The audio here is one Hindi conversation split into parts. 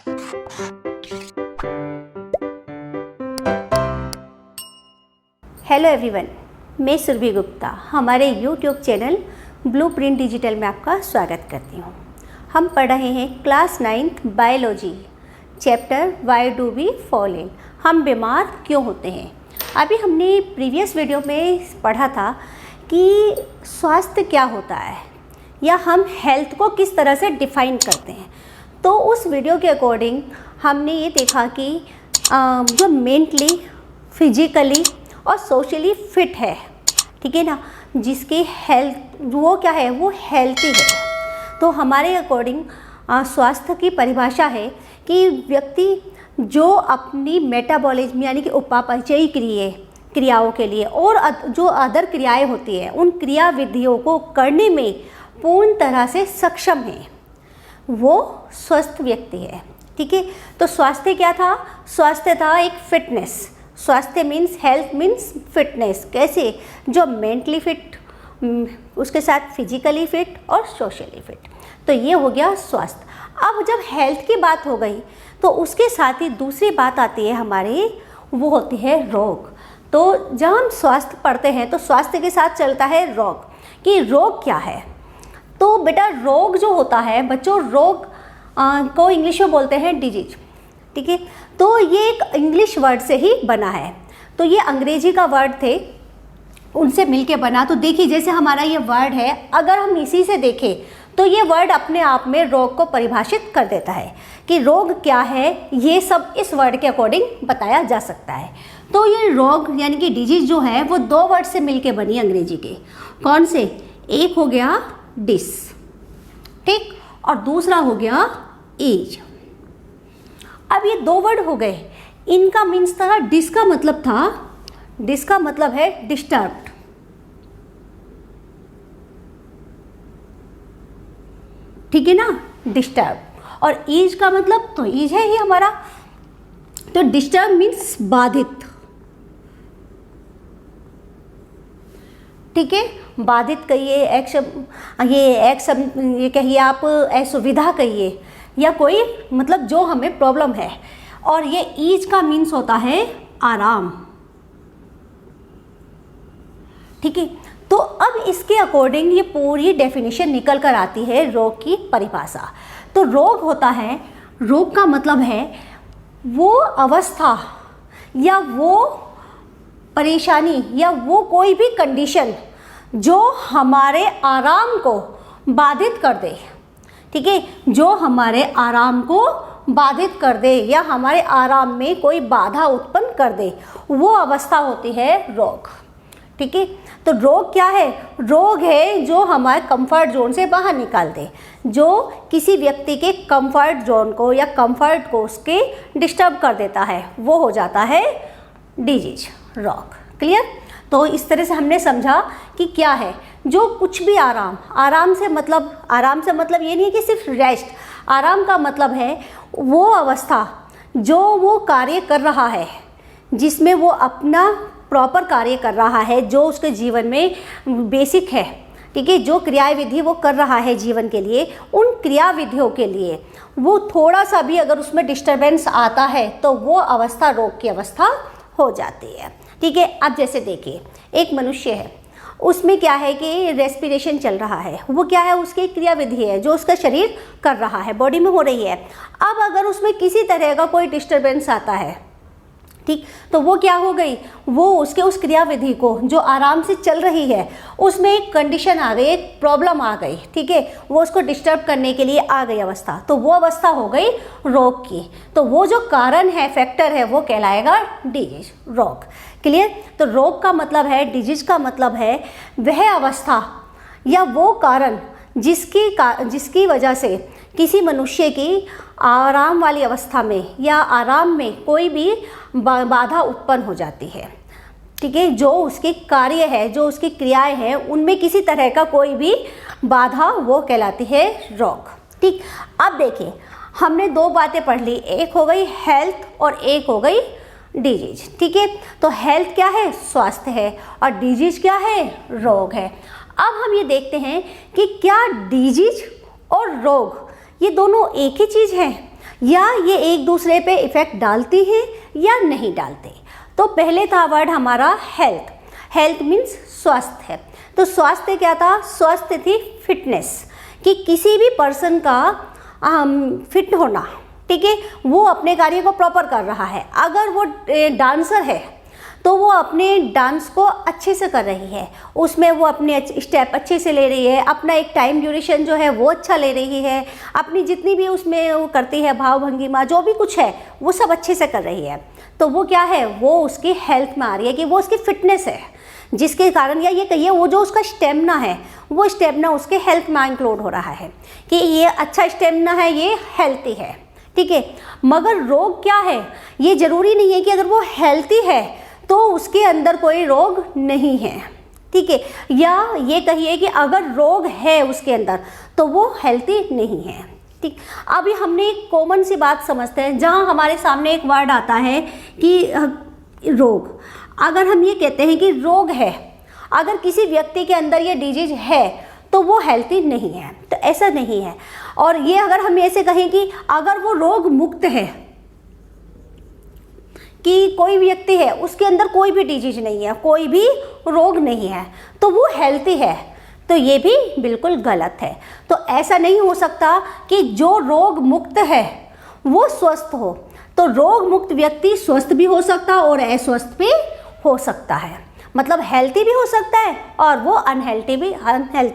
हेलो एवरीवन, मैं सुरभि गुप्ता हमारे यूट्यूब चैनल ब्लूप्रिंट डिजिटल में आपका स्वागत करती हूँ। हम पढ़ रहे हैं class 9th biology chapter why do we fall in, हम बीमार क्यों होते हैं। अभी हमने प्रीवियस वीडियो में पढ़ा था कि स्वास्थ्य क्या होता है या हम हेल्थ को किस तरह से डिफ़ाइन करते हैं। तो उस वीडियो के अकॉर्डिंग हमने ये देखा कि जो मेंटली, फिजिकली और सोशली फिट है, ठीक है ना, जिसकी हेल्थ वो क्या है, वो हेल्थी है। तो हमारे अकॉर्डिंग स्वास्थ्य की परिभाषा है कि व्यक्ति जो अपनी मेटाबॉलिज्म यानी कि उपापचयी क्रियाओं के लिए और जो अदर क्रियाएं होती हैं उन क्रिया विधियों को करने में पूर्ण तरह से सक्षम है, वो स्वस्थ व्यक्ति है। ठीक है, तो स्वास्थ्य क्या था? स्वास्थ्य था एक फिटनेस। स्वास्थ्य मीन्स हेल्थ मीन्स फिटनेस। कैसे? जो मेंटली फिट, उसके साथ फिजिकली फिट और सोशली फिट। तो ये हो गया स्वास्थ्य। अब जब हेल्थ की बात हो गई तो उसके साथ ही दूसरी बात आती है हमारी, वो होती है रोग। तो जब हम स्वास्थ्य पढ़ते हैं तो स्वास्थ्य के साथ चलता है रोग, कि रोग क्या है। तो बेटा रोग जो होता है बच्चों, रोग को इंग्लिश में बोलते हैं डिजीज। ठीक है, तो ये एक इंग्लिश वर्ड से ही बना है। तो ये अंग्रेजी का वर्ड थे, उनसे मिलके बना। तो देखिए जैसे हमारा ये वर्ड है, अगर हम इसी से देखें तो ये वर्ड अपने आप में रोग को परिभाषित कर देता है कि रोग क्या है। ये सब इस वर्ड के अकॉर्डिंग बताया जा सकता है। तो ये रोग यानी कि डिजीज जो है वो दो वर्ड से मिलके बनी अंग्रेजी के। कौन से? एक हो गया डिस, ठीक, और दूसरा हो गया एज। अब ये दो वर्ड हो गए, इनका मीन्स था, डिस का मतलब है डिस्टर्ब्ड। ठीक है ना, डिस्टर्ब। और एज का मतलब तो एज है ही हमारा। तो डिस्टर्ब मीन्स बाधित। ठीक है, बाधित कहिए, ये कहिए आप, असुविधा कहिए, या कोई मतलब जो हमें प्रॉब्लम है। और ये ईज का मीन्स होता है आराम। ठीक है, तो अब इसके अकॉर्डिंग ये पूरी डेफिनेशन निकल कर आती है रोग की परिभाषा। तो रोग होता है, रोग का मतलब है वो अवस्था या वो परेशानी या वो कोई भी कंडीशन जो हमारे आराम को बाधित कर दे। ठीक है, जो हमारे आराम को बाधित कर दे या हमारे आराम में कोई बाधा उत्पन्न कर दे, वो अवस्था होती है रोग। ठीक है, तो रोग क्या है? रोग है जो हमारे कंफर्ट जोन से बाहर निकाल दे, जो किसी व्यक्ति के कंफर्ट जोन को या कंफर्ट को उसके डिस्टर्ब कर देता है, वो हो जाता है डिजीज, रोग। क्लियर? तो इस तरह से हमने समझा कि क्या है जो कुछ भी आराम से मतलब ये नहीं है कि सिर्फ रेस्ट। आराम का मतलब है वो अवस्था जो वो कार्य कर रहा है, जिसमें वो अपना प्रॉपर कार्य कर रहा है, जो उसके जीवन में बेसिक है। ठीक है, जो क्रिया विधि वो कर रहा है जीवन के लिए, उन क्रिया विधियों के लिए वो थोड़ा सा भी अगर उसमें डिस्टर्बेंस आता है तो वो अवस्था रोग की अवस्था हो जाती है। ठीक है, अब जैसे देखिए एक मनुष्य है, उसमें क्या है कि रेस्पिरेशन चल रहा है, वो क्या है, उसकी क्रिया विधि है जो उसका शरीर कर रहा है, बॉडी में हो रही है। अब अगर उसमें किसी तरह का कोई डिस्टर्बेंस आता है, ठीक, तो वो क्या हो गई, वो उसके उस क्रिया विधि को जो आराम से चल रही है उसमें एक कंडीशन आ गई, एक प्रॉब्लम आ गई। ठीक है, वो उसको डिस्टर्ब करने के लिए आ गई अवस्था, तो वो अवस्था हो गई रोग की। तो वो जो कारण है, फैक्टर है, वो कहलाएगा डिजीज, रोग। क्लियर? तो रोग का मतलब है, डिजीज का मतलब है वह अवस्था या वो कारण जिसकी वजह से किसी मनुष्य की आराम वाली अवस्था में या आराम में कोई भी बाधा उत्पन्न हो जाती है। ठीक है, जो उसके कार्य है, जो उसकी क्रियाएं हैं, उनमें किसी तरह का कोई भी बाधा, वो कहलाती है रोग। ठीक, अब देखिए हमने दो बातें पढ़ ली, एक हो गई हेल्थ और एक हो गई डिजीज। ठीक है, तो हेल्थ क्या है? स्वास्थ्य है, और डिजीज क्या है? रोग है। अब हम ये देखते हैं कि क्या डिजीज और रोग ये दोनों एक ही चीज़ है या ये एक दूसरे पे इफ़ेक्ट डालती हैं या नहीं डालते। तो पहले था वर्ड हमारा हेल्थ। हेल्थ मीन्स स्वास्थ्य है। तो स्वास्थ्य क्या था? स्वास्थ्य थी फिटनेस, कि किसी भी पर्सन का फिट होना, ठीक है, वो अपने कार्य को प्रॉपर कर रहा है। अगर वो डांसर है तो वो अपने डांस को अच्छे से कर रही है, उसमें वो अपने स्टेप अच्छे से ले रही है, अपना एक टाइम ड्यूरेशन जो है वो अच्छा ले रही है, अपनी जितनी भी उसमें वो करती है भाव भंगिमा जो भी कुछ है वो सब अच्छे से कर रही है। तो वो क्या है? वो उसकी हेल्थ में आ रही है, कि वो उसकी फिटनेस है, जिसके कारण या ये कहिए वो जो उसका स्टेमिना है वो स्टेमिना उसके हेल्थ में इंक्लूड हो रहा है, कि ये अच्छा स्टेमिना है, ये हेल्थी है, ठीक है। मगर रोग क्या है? ये ज़रूरी नहीं है कि अगर वो हेल्थी है तो उसके अंदर कोई रोग नहीं है, ठीक है, या ये कहिए कि अगर रोग है उसके अंदर तो वो हेल्थी नहीं है, ठीक। अभी हमने एक कॉमन सी बात समझते हैं, जहाँ हमारे सामने एक वर्ड आता है कि रोग। अगर हम ये कहते हैं कि रोग है, अगर किसी व्यक्ति के अंदर ये डिजीज है तो वो हेल्थी नहीं है, तो ऐसा नहीं है। और ये अगर हम ऐसे कहें कि अगर वो रोग मुक्त है, कि कोई व्यक्ति है उसके अंदर कोई भी डिजीज नहीं है, कोई भी रोग नहीं है, तो वो हेल्थी है, तो ये भी बिल्कुल गलत है। तो ऐसा नहीं हो सकता कि जो रोग मुक्त है वो स्वस्थ हो। तो रोग मुक्त व्यक्ति स्वस्थ भी हो सकता और अस्वस्थ भी हो सकता है, मतलब हेल्थी भी हो सकता है और वो अनहेल्थी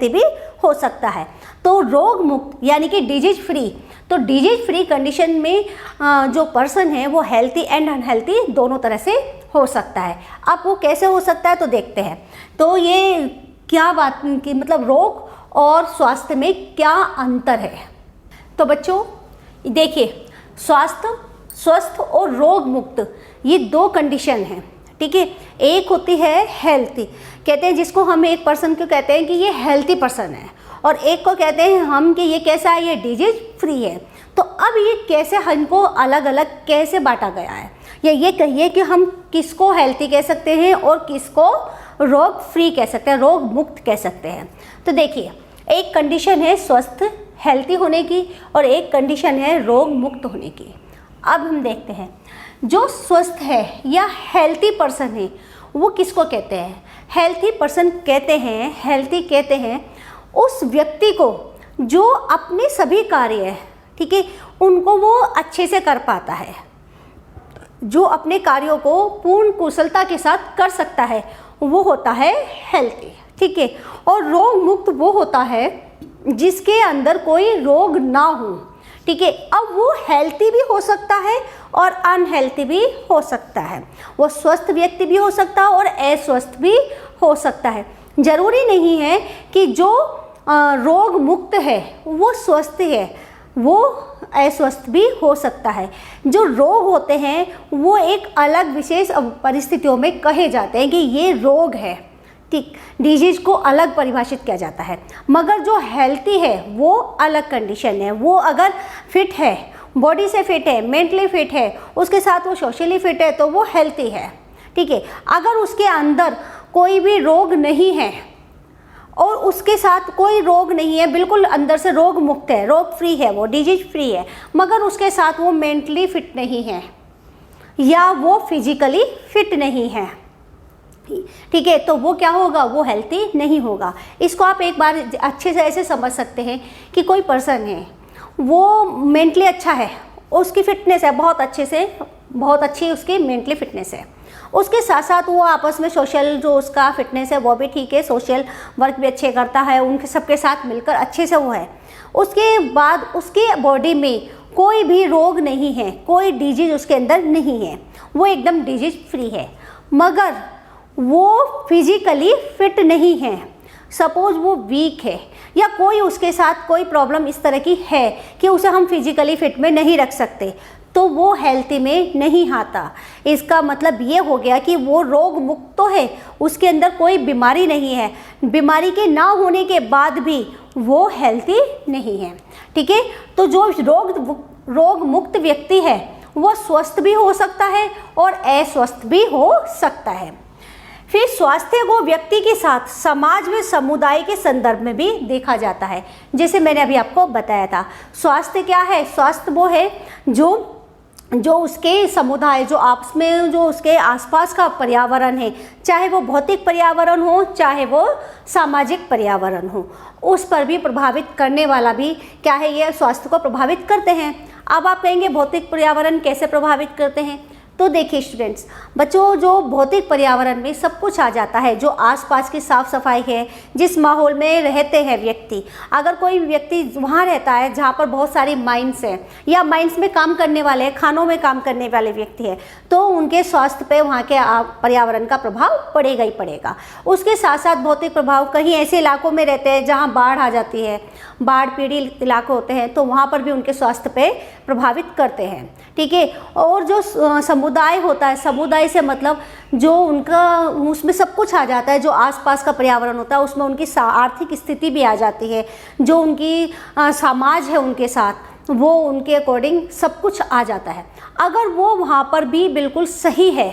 भी हो सकता है। तो रोग मुक्त यानी कि डिजीज फ्री, तो डिजीज फ्री कंडीशन में जो पर्सन है वो हेल्थी एंड अनहेल्थी दोनों तरह से हो सकता है। अब वो कैसे हो सकता है तो देखते हैं। तो ये क्या बात की, मतलब रोग और स्वास्थ्य में क्या अंतर है। तो बच्चों देखिए, स्वस्थ और रोग मुक्त ये दो कंडीशन हैं, ठीक है। एक होती है हेल्थी, कहते हैं जिसको हम एक पर्सन को कहते हैं कि ये हेल्थी पर्सन है, और एक को कहते हैं हम कि ये कैसा है, ये डिजीज फ्री है। तो अब ये कैसे हमको अलग अलग कैसे बांटा गया है, या ये कहिए कि हम किसको हेल्थी कह सकते हैं और किसको रोग फ्री कह सकते हैं, रोग मुक्त कह सकते हैं। तो देखिए, एक कंडीशन है स्वस्थ हेल्थी होने की और एक कंडीशन है रोग मुक्त होने की। अब हम देखते हैं, जो स्वस्थ है या हेल्थी पर्सन है वो किसको कहते हैं? हेल्थी पर्सन कहते हैं, हेल्थी कहते हैं उस व्यक्ति को जो अपने सभी कार्य है, ठीक है, उनको वो अच्छे से कर पाता है, जो अपने कार्यों को पूर्ण कुशलता के साथ कर सकता है, वो होता है हेल्थी, ठीक है। और रोग मुक्त वो होता है जिसके अंदर कोई रोग ना हो, ठीक है। अब वो हेल्थी भी हो सकता है और अनहेल्थी भी हो सकता है, वो स्वस्थ व्यक्ति भी हो सकता है और अस्वस्थ भी हो सकता है। जरूरी नहीं है कि जो रोग मुक्त है वो स्वस्थ है, वो अस्वस्थ भी हो सकता है। जो रोग होते हैं वो एक अलग विशेष परिस्थितियों में कहे जाते हैं कि ये रोग है, ठीक, डिजीज को अलग परिभाषित किया जाता है। मगर जो हेल्थी है वो अलग कंडीशन है, वो अगर फिट है, बॉडी से फिट है, मेंटली फिट है, उसके साथ वो सोशली फिट है, तो वो हेल्थी है, ठीक है। अगर उसके अंदर कोई भी रोग नहीं है और उसके साथ कोई रोग नहीं है, बिल्कुल अंदर से रोग मुक्त है, रोग फ्री है, वो डिजीज फ्री है, मगर उसके साथ वो मेंटली फिट नहीं है या वो फिजिकली फिट नहीं है, ठीक है, तो वो क्या होगा, वो हेल्थी नहीं होगा। इसको आप एक बार अच्छे से ऐसे समझ सकते हैं कि कोई पर्सन है, वो मेंटली अच्छा है, उसकी फिटनेस है बहुत अच्छी उसकी मेंटली फिटनेस है, उसके साथ साथ वो आपस में सोशल जो उसका फिटनेस है वो भी ठीक है, सोशल वर्क भी अच्छे करता है, उनके सबके साथ मिलकर अच्छे से वो है। उसके बाद उसके बॉडी में कोई भी रोग नहीं है, कोई डिजीज उसके अंदर नहीं है, वो एकदम डिजीज फ्री है, मगर वो फिजिकली फिट नहीं है। सपोज वो वीक है या कोई उसके साथ कोई प्रॉब्लम इस तरह की है कि उसे हम फिजिकली फिट में नहीं रख सकते, तो वो हेल्थी में नहीं आता। इसका मतलब ये हो गया कि वो रोग मुक्त तो है, उसके अंदर कोई बीमारी नहीं है, बीमारी के ना होने के बाद भी वो हेल्थी नहीं है, ठीक है। तो जो रोग मुक्त व्यक्ति है वो स्वस्थ भी हो सकता है और अस्वस्थ भी हो सकता है। फिर स्वास्थ्य को व्यक्ति के साथ समाज में समुदाय के संदर्भ में भी देखा जाता है। जैसे मैंने अभी आपको बताया था, स्वास्थ्य क्या है? स्वास्थ्य वो है जो उसके समुदाय, जो आपस में जो उसके आसपास का पर्यावरण है, चाहे वो भौतिक पर्यावरण हो चाहे वो सामाजिक पर्यावरण हो, उस पर भी प्रभावित करने वाला भी क्या है, ये स्वास्थ्य को प्रभावित करते हैं। अब आप कहेंगे भौतिक पर्यावरण कैसे प्रभावित करते हैं? तो देखिए स्टूडेंट्स, बच्चों, जो भौतिक पर्यावरण में सब कुछ आ जाता है, जो आसपास की साफ सफाई है, जिस माहौल में रहते हैं व्यक्ति, अगर कोई व्यक्ति वहाँ रहता है जहाँ पर बहुत सारी माइंस हैं या माइंस में काम करने वाले, खानों में काम करने वाले व्यक्ति हैं, तो उनके स्वास्थ्य पे वहाँ के पर्यावरण का प्रभाव पड़ेगा ही पड़ेगा। उसके साथ साथ भौतिक प्रभाव, कहीं ऐसे इलाकों में रहते हैं जहाँ बाढ़ आ जाती है, बाढ़ पीड़ित इलाके होते हैं, तो वहाँ पर भी उनके स्वास्थ्य पे प्रभावित करते हैं। ठीक है। और जो समुदाय होता है, समुदाय से मतलब जो उनका, उसमें सब कुछ आ जाता है, जो आसपास का पर्यावरण होता है उसमें उनकी आर्थिक स्थिति भी आ जाती है, जो उनकी समाज है उनके साथ, वो उनके अकॉर्डिंग सब कुछ आ जाता है। अगर वो वहाँ पर भी बिल्कुल सही है,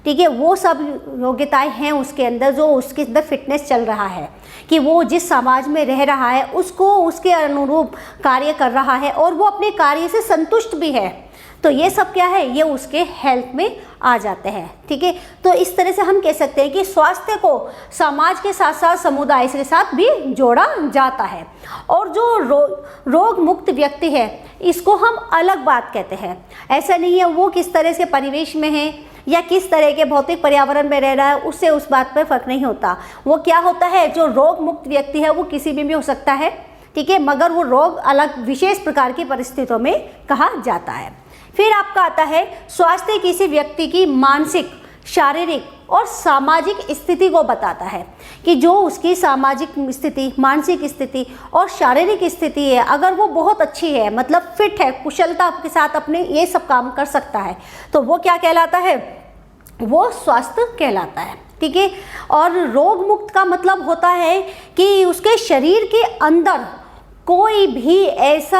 ठीक है, वो सब योग्यताएं हैं उसके अंदर, जो उसके अंदर फिटनेस चल रहा है कि वो जिस समाज में रह रहा है उसको उसके अनुरूप कार्य कर रहा है और वो अपने कार्य से संतुष्ट भी है, तो ये सब क्या है, ये उसके हेल्थ में आ जाते हैं। ठीक है। तो इस तरह से हम कह सकते हैं कि स्वास्थ्य को समाज के साथ साथ समुदाय के साथ भी जोड़ा जाता है। और जो रोग मुक्त व्यक्ति है, इसको हम अलग बात कहते हैं। ऐसा नहीं है वो किस तरह से परिवेश में है या किस तरह के भौतिक पर्यावरण में रह रहा है, उससे उस बात पर फर्क नहीं होता। वो क्या होता है, जो रोग मुक्त व्यक्ति है वो किसी में भी हो सकता है, ठीक है, मगर वो रोग अलग विशेष प्रकार की परिस्थितियों में कहा जाता है। फिर आपका आता है स्वास्थ्य किसी व्यक्ति की मानसिक, शारीरिक और सामाजिक स्थिति को बताता है कि जो उसकी सामाजिक स्थिति, मानसिक स्थिति और शारीरिक स्थिति है, अगर वो बहुत अच्छी है, मतलब फिट है, कुशलता के साथ अपने ये सब काम कर सकता है, तो वो क्या कहलाता है, वो स्वास्थ्य कहलाता है। ठीक है। और रोग मुक्त का मतलब होता है कि उसके शरीर के अंदर कोई भी ऐसा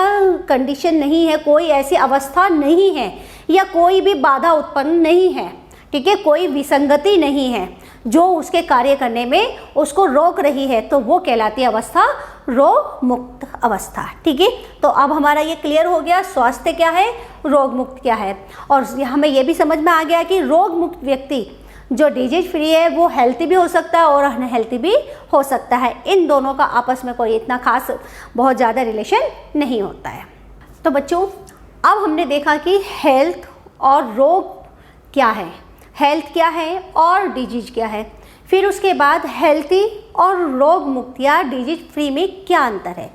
कंडीशन नहीं है, कोई ऐसी अवस्था नहीं है या कोई भी बाधा उत्पन्न नहीं है, ठीक है, कोई विसंगति नहीं है जो उसके कार्य करने में उसको रोक रही है, तो वो कहलाती है अवस्था रोग मुक्त अवस्था। ठीक है। तो अब हमारा ये क्लियर हो गया स्वास्थ्य क्या है, रोग मुक्त क्या है, और हमें ये भी समझ में आ गया कि रोग मुक्त व्यक्ति जो डिजीज फ्री है वो हेल्थी भी हो सकता है और अनहेल्थी भी हो सकता है। इन दोनों का आपस में कोई इतना खास बहुत ज़्यादा रिलेशन नहीं होता है। तो बच्चों, अब हमने देखा कि हेल्थ और रोग क्या है, हेल्थ क्या है और डिजीज क्या है। फिर उसके बाद हेल्थी और रोग मुक्त या डिजीज फ्री में क्या अंतर है।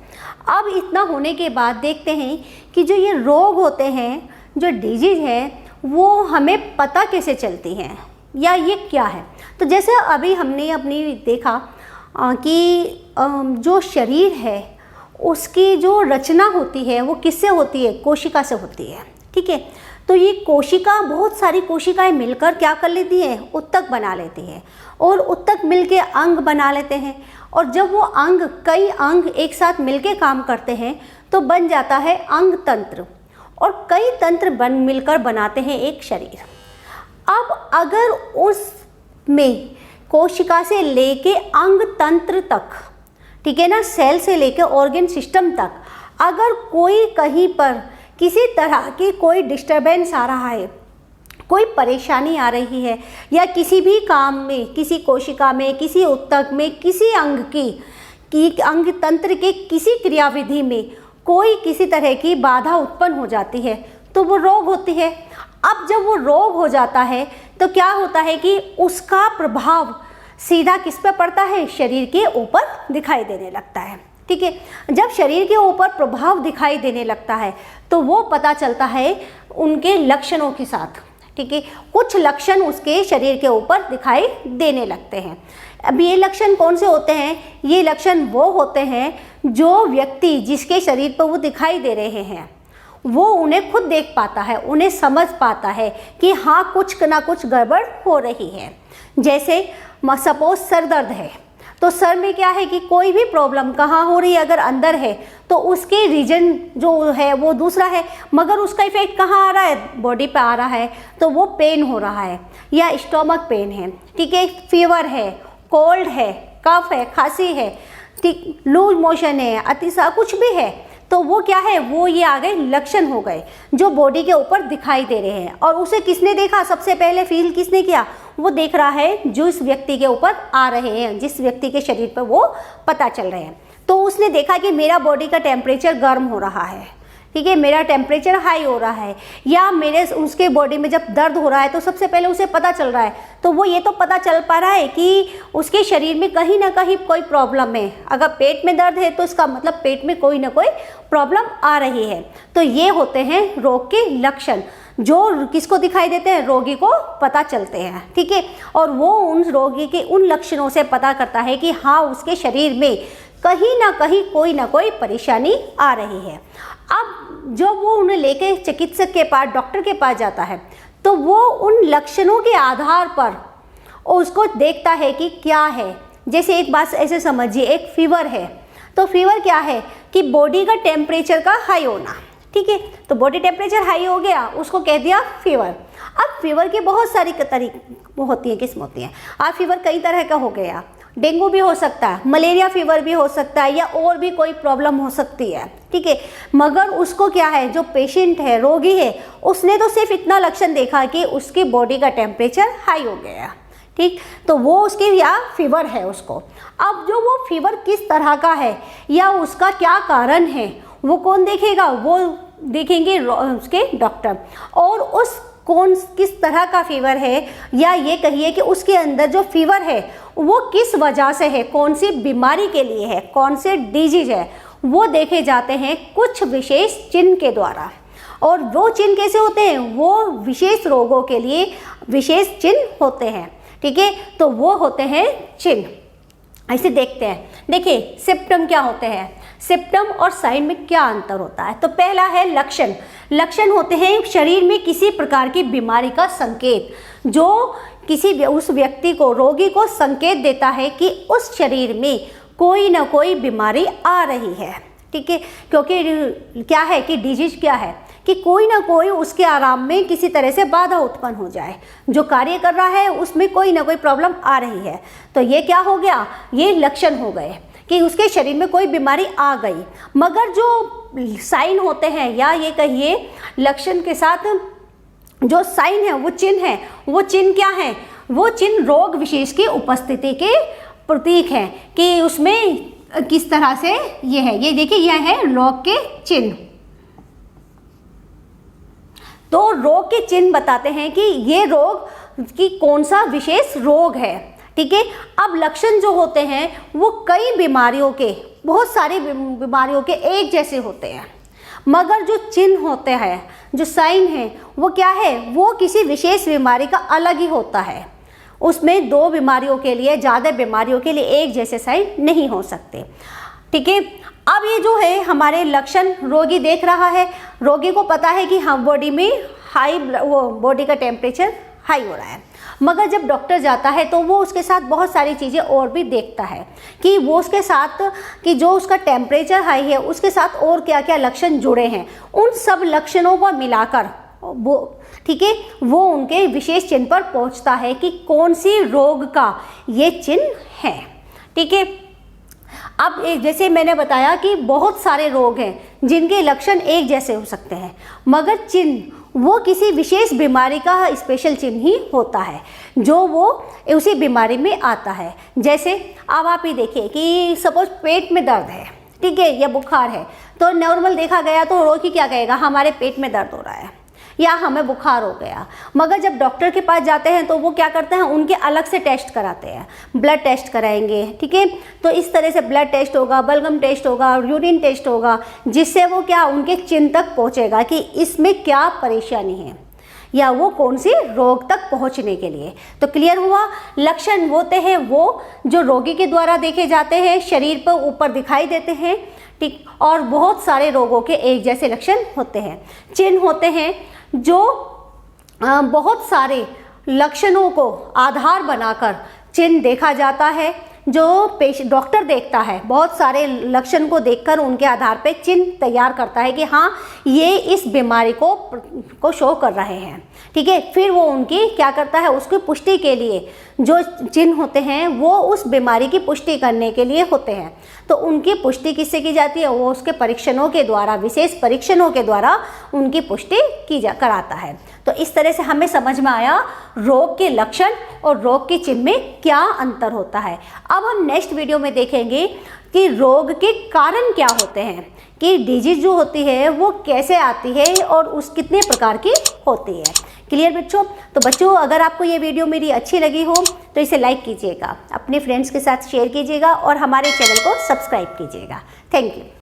अब इतना होने के बाद देखते हैं कि जो ये रोग होते हैं, जो डिजीज है, वो हमें पता कैसे चलती हैं या ये क्या है। तो जैसे अभी हमने अपनी देखा कि जो शरीर है उसकी जो रचना होती है वो किससे होती है, कोशिका से होती है। ठीक है। तो ये कोशिका, बहुत सारी कोशिकाएं मिलकर क्या कर लेती हैं, उत्तक बना लेती हैं और उत्तक मिलके अंग बना लेते हैं, और जब वो अंग, कई अंग एक साथ मिलके काम करते हैं तो बन जाता है अंग तंत्र, और कई तंत्र मिलकर बनाते हैं एक शरीर। अब अगर उसमें कोशिका से लेके अंग तंत्र तक, ठीक है ना, सेल से लेके ऑर्गन सिस्टम तक, अगर कोई कहीं पर किसी तरह की कोई डिस्टरबेंस आ रहा है, कोई परेशानी आ रही है, या किसी भी काम में, किसी कोशिका में, किसी उत्तक में, किसी अंग की अंग तंत्र के किसी क्रियाविधि में कोई किसी तरह की बाधा उत्पन्न हो जाती है, तो वो रोग होती है। अब जब वो रोग हो जाता है तो क्या होता है कि उसका प्रभाव सीधा किस पे पड़ता है, शरीर के ऊपर दिखाई देने लगता है। ठीक है। जब शरीर के ऊपर प्रभाव दिखाई देने लगता है तो वो पता चलता है उनके लक्षणों के साथ। ठीक है। कुछ लक्षण उसके शरीर के ऊपर दिखाई देने लगते हैं। अब ये लक्षण कौन से होते हैं, ये लक्षण वो होते हैं जो व्यक्ति जिसके शरीर पर वो दिखाई दे रहे हैं वो उन्हें खुद देख पाता है, उन्हें समझ पाता है कि हाँ कुछ ना कुछ गड़बड़ हो रही है। जैसे सपोज सर दर्द है तो सर में क्या है कि कोई भी प्रॉब्लम कहाँ हो रही है, अगर अंदर है तो उसके रीजन जो है वो दूसरा है, मगर उसका इफेक्ट कहाँ आ रहा है, बॉडी पे आ रहा है, तो वो पेन हो रहा है या स्टोमक पेन है, ठीक है, फीवर है, कोल्ड है, कफ है, खांसी है, ठीक, लूज मोशन है, अतिसार कुछ भी है, तो वो क्या है, वो ये आ गए लक्षण हो गए जो बॉडी के ऊपर दिखाई दे रहे हैं। और उसे किसने देखा, सबसे पहले फील किसने किया, वो देख रहा है जो इस व्यक्ति के ऊपर आ रहे हैं, जिस व्यक्ति के शरीर पर वो पता चल रहे हैं। तो उसने देखा कि मेरा बॉडी का टेम्परेचर गर्म हो रहा है, ठीक है, मेरा टेम्परेचर हाई हो रहा है, या मेरे उसके बॉडी में जब दर्द हो रहा है तो सबसे पहले उसे पता चल रहा है, तो वो ये तो पता चल पा रहा है कि उसके शरीर में कहीं ना कहीं कोई प्रॉब्लम है। अगर पेट में दर्द है तो इसका मतलब पेट में कोई ना कोई प्रॉब्लम आ रही है। तो ये होते हैं रोग के लक्षण, जो किसको दिखाई देते हैं, रोगी को पता चलते हैं, ठीक है। और वो उन रोगी के उन लक्षणों से पता करता है कि हाँ, उसके शरीर में कहीं ना कहीं कोई ना कोई परेशानी आ रही है। अब जब वो उन्हें लेके चिकित्सक के पास, डॉक्टर के पास जाता है, तो वो उन लक्षणों के आधार पर उसको देखता है कि क्या है। जैसे एक बात ऐसे समझिए, एक फीवर है, तो फीवर क्या है कि बॉडी का टेम्परेचर का हाई होना, ठीक है। तो बॉडी टेम्परेचर हाई हो गया, उसको कह दिया फीवर। अब फीवर की बहुत सारी तरीके होती हैं, किस्म होती हैं। अब फीवर कई तरह का हो गया, डेंगू भी हो सकता है, मलेरिया फीवर भी हो सकता है, या और भी कोई प्रॉब्लम हो सकती है, ठीक है। मगर उसको क्या है, जो पेशेंट है, रोगी है, उसने तो सिर्फ इतना लक्षण देखा कि उसकी बॉडी का टेम्परेचर हाई हो गया, ठीक, तो वो उसकी या फीवर है उसको। अब जो वो फीवर किस तरह का है या उसका क्या कारण है, वो कौन देखेगा, वो देखेंगे उसके डॉक्टर। और उस किस तरह का फीवर है, या ये कहिए कि उसके अंदर जो फीवर है वो किस वजह से है, कौन सी बीमारी के लिए है, कौन से डिजीज है, वो देखे जाते हैं कुछ विशेष चिन्ह के द्वारा। और वो चिन्ह कैसे होते हैं, वो विशेष रोगों के लिए विशेष चिन्ह होते हैं, ठीक है। तो वो होते हैं चिन्ह। ऐसे देखते हैं, देखिए सिम्पटम क्या होते हैं, सिम्पटम और साइन में क्या अंतर होता है। तो पहला है लक्षण। लक्षण होते हैं शरीर में किसी प्रकार की बीमारी का संकेत, जो उस व्यक्ति को, रोगी को संकेत देता है कि उस शरीर में कोई ना कोई बीमारी आ रही है, ठीक है। क्योंकि क्या है कि डिजीज क्या है कि कोई ना कोई उसके आराम में किसी तरह से बाधा उत्पन्न हो जाए, जो कार्य कर रहा है उसमें कोई ना कोई प्रॉब्लम आ रही है। तो ये क्या हो गया, ये लक्षण हो गए कि उसके शरीर में कोई बीमारी आ गई। मगर जो साइन होते हैं, या ये कहिए लक्षण के साथ जो साइन है, वो चिन्ह है, वो चिन्ह क्या है, वो चिन्ह रोग विशेष की उपस्थिति के प्रतीक हैं कि उसमें किस तरह से ये है। ये देखिए, यह है रोग के चिन्ह। तो रोग के चिन्ह बताते हैं कि ये रोग की कौन सा विशेष रोग है, ठीक है। अब लक्षण जो होते हैं वो कई बीमारियों के, बहुत सारी बीमारियों के एक जैसे होते हैं, मगर जो चिन्ह होते हैं, जो साइन है, वो क्या है, वो किसी विशेष बीमारी का अलग ही होता है। उसमें दो बीमारियों के लिए, ज़्यादा बीमारियों के लिए एक जैसे साइन नहीं हो सकते, ठीक है। अब ये जो है हमारे लक्षण रोगी देख रहा है, रोगी को पता है कि हाँ बॉडी में बॉडी का टेम्परेचर हाई हो रहा है। मगर जब डॉक्टर जाता है तो वो उसके साथ बहुत सारी चीज़ें और भी देखता है कि वो उसके साथ कि जो उसका टेम्परेचर हाई है उसके साथ और क्या क्या लक्षण जुड़े हैं, उन सब लक्षणों को मिलाकर वो, ठीक है, वो उनके विशेष चिन्ह पर पहुंचता है कि कौन सी रोग का ये चिन्ह है, ठीक है। अब जैसे मैंने बताया कि बहुत सारे रोग हैं जिनके लक्षण एक जैसे हो सकते हैं, मगर चिन्ह वो किसी विशेष बीमारी का स्पेशल चिन्ह ही होता है, जो वो उसी बीमारी में आता है। जैसे अब आप ही देखिए कि सपोज पेट में दर्द है, ठीक है, या बुखार है, तो नॉर्मल देखा गया तो रोगी क्या कहेगा, हमारे पेट में दर्द हो रहा है या हमें बुखार हो गया। मगर जब डॉक्टर के पास जाते हैं तो वो क्या करते हैं, उनके अलग से टेस्ट कराते हैं, ब्लड टेस्ट कराएंगे, ठीक है। तो इस तरह से ब्लड टेस्ट होगा, बलगम टेस्ट होगा, यूरिन टेस्ट होगा, जिससे वो क्या उनके चिन्ह तक पहुंचेगा कि इसमें क्या परेशानी है या वो कौन सी रोग तक पहुंचने के लिए। तो क्लियर हुआ, लक्षण होते हैं वो जो रोगी के द्वारा देखे जाते हैं, शरीर पर ऊपर दिखाई देते हैं, ठीक। और बहुत सारे रोगों के एक जैसे लक्षण होते हैं। चिन्ह होते हैं जो बहुत सारे लक्षणों को आधार बनाकर चिन्ह देखा जाता है, जो डॉक्टर देखता है, बहुत सारे लक्षण को देखकर उनके आधार पे चिन्ह तैयार करता है कि हाँ ये इस बीमारी को शो कर रहे हैं, ठीक है। फिर वो उनकी क्या करता है, उसकी पुष्टि के लिए जो चिन्ह होते हैं वो उस बीमारी की पुष्टि करने के लिए होते हैं। तो उनकी पुष्टि किससे की जाती है, वो उसके परीक्षणों के द्वारा, विशेष परीक्षणों के द्वारा उनकी पुष्टि कराता है। तो इस तरह से हमें समझ में आया रोग के लक्षण और रोग के चिन्ह में क्या अंतर होता है। अब हम नेक्स्ट वीडियो में देखेंगे कि रोग के कारण क्या होते हैं, कि डिजीज जो होती है वो कैसे आती है और उस कितने प्रकार की होती है। क्लियर बच्चों? तो बच्चों अगर आपको ये वीडियो मेरी अच्छी लगी हो तो इसे लाइक कीजिएगा, अपने फ्रेंड्स के साथ शेयर कीजिएगा और हमारे चैनल को सब्सक्राइब कीजिएगा। Thank you.